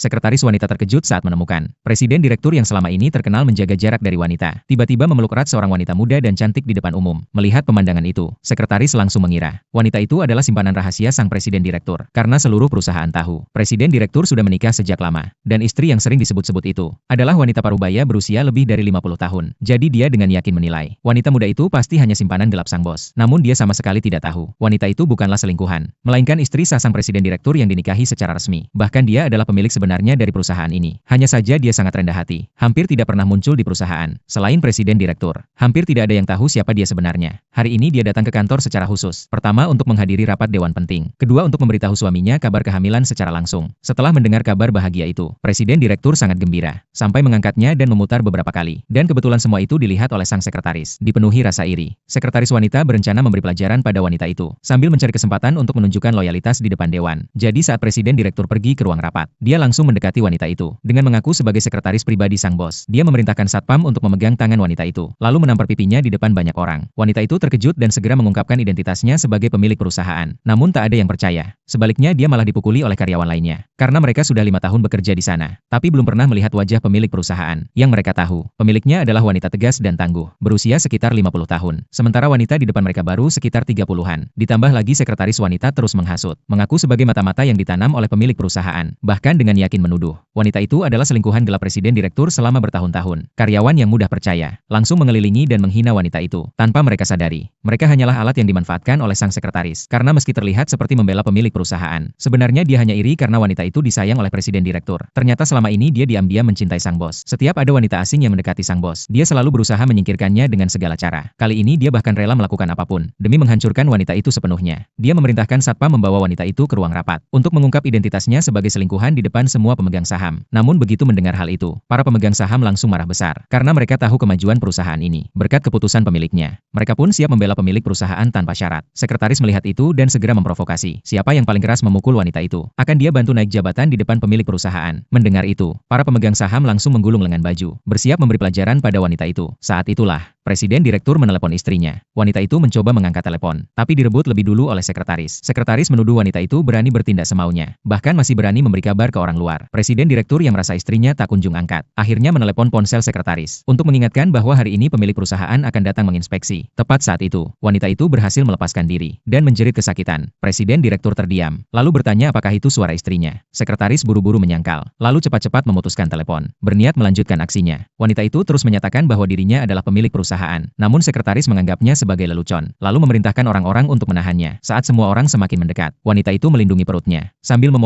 Sekretaris wanita terkejut saat menemukan presiden direktur yang selama ini terkenal menjaga jarak dari wanita, tiba-tiba memeluk erat seorang wanita muda dan cantik di depan umum. Melihat pemandangan itu, sekretaris langsung mengira wanita itu adalah simpanan rahasia sang presiden direktur. Karena seluruh perusahaan tahu, presiden direktur sudah menikah sejak lama, dan istri yang sering disebut-sebut itu adalah wanita parubaya berusia lebih dari 50 tahun. Jadi dia dengan yakin menilai, wanita muda itu pasti hanya simpanan gelap sang bos. Namun dia sama sekali tidak tahu, wanita itu bukanlah selingkuhan, melainkan istri sah sang presiden direktur yang dinikahi secara resmi. Bahkan dia adalah pemilik sebenarnya dari perusahaan ini. Hanya saja dia sangat rendah hati, hampir tidak pernah muncul di perusahaan. Selain presiden direktur, hampir tidak ada yang tahu siapa dia sebenarnya. Hari ini dia datang ke kantor secara khusus. Pertama untuk menghadiri rapat dewan penting. Kedua untuk memberitahu suaminya kabar kehamilan secara langsung. Setelah mendengar kabar bahagia itu, presiden direktur sangat gembira, sampai mengangkatnya dan memutar beberapa kali. Dan kebetulan semua itu dilihat oleh sang sekretaris. Dipenuhi rasa iri, sekretaris wanita berencana memberi pelajaran pada wanita itu, sambil mencari kesempatan untuk menunjukkan loyalitas di depan dewan. Jadi saat presiden direktur pergi ke ruang rapat, dia langsung mendekati wanita itu, dengan mengaku sebagai sekretaris pribadi sang bos. Dia memerintahkan satpam untuk memegang tangan wanita itu, lalu menampar pipinya di depan banyak orang. Wanita itu terkejut dan segera mengungkapkan identitasnya sebagai pemilik perusahaan. Namun tak ada yang percaya. Sebaliknya dia malah dipukuli oleh karyawan lainnya, karena mereka sudah 5 tahun bekerja di sana, tapi belum pernah melihat wajah pemilik perusahaan. Yang mereka tahu, pemiliknya adalah wanita tegas dan tangguh, berusia sekitar 50 tahun. Sementara wanita di depan mereka baru sekitar 30-an. Ditambah lagi sekretaris wanita terus menghasut, mengaku sebagai mata-mata yang ditanam oleh pemilik perusahaan, bahkan dengan yakin menuduh wanita itu adalah selingkuhan gelap presiden direktur selama bertahun-tahun. Karyawan yang mudah percaya, langsung mengelilingi dan menghina wanita itu, tanpa mereka sadari. Mereka hanyalah alat yang dimanfaatkan oleh sang sekretaris, karena meski terlihat seperti membela pemilik perusahaan, sebenarnya dia hanya iri karena wanita itu disayang oleh presiden direktur. Ternyata selama ini dia diam-diam mencintai sang bos. Setiap ada wanita asing yang mendekati sang bos, dia selalu berusaha menyingkirkannya dengan segala cara. Kali ini dia bahkan rela melakukan apapun, demi menghancurkan wanita itu sepenuhnya. Dia memerintahkan satpam membawa wanita itu ke ruang rapat, untuk mengungkap identitasnya sebagai selingkuhan di depan semua pemegang saham. Namun begitu mendengar hal itu, para pemegang saham langsung marah besar, karena mereka tahu kemajuan perusahaan ini, berkat keputusan pemiliknya. Mereka pun siap membela pemilik perusahaan tanpa syarat. Sekretaris melihat itu dan segera memprovokasi. Siapa yang paling keras memukul wanita itu, akan dia bantu naik jabatan di depan pemilik perusahaan. Mendengar itu, para pemegang saham langsung menggulung lengan baju, bersiap memberi pelajaran pada wanita itu. Saat itulah, presiden direktur menelepon istrinya. Wanita itu mencoba mengangkat telepon, tapi direbut lebih dulu oleh sekretaris. Sekretaris menuduh wanita itu berani bertindak semaunya, bahkan masih berani memberi kabar ke orang luar. Presiden direktur yang merasa istrinya tak kunjung angkat, akhirnya menelepon ponsel sekretaris, untuk mengingatkan bahwa hari ini pemilik perusahaan akan datang menginspeksi. Tepat saat itu, wanita itu berhasil melepaskan diri, dan menjerit kesakitan. Presiden direktur terdiam, lalu bertanya apakah itu suara istrinya. Sekretaris buru-buru menyangkal, lalu cepat-cepat memutuskan telepon, berniat melanjutkan aksinya. Wanita itu terus menyatakan bahwa dirinya adalah pemilik perusahaan, namun sekretaris menganggapnya sebagai lelucon, lalu memerintahkan orang-orang untuk menahannya. Saat semua orang semakin mendekat, wanita itu melindungi perutnya, sambil memohon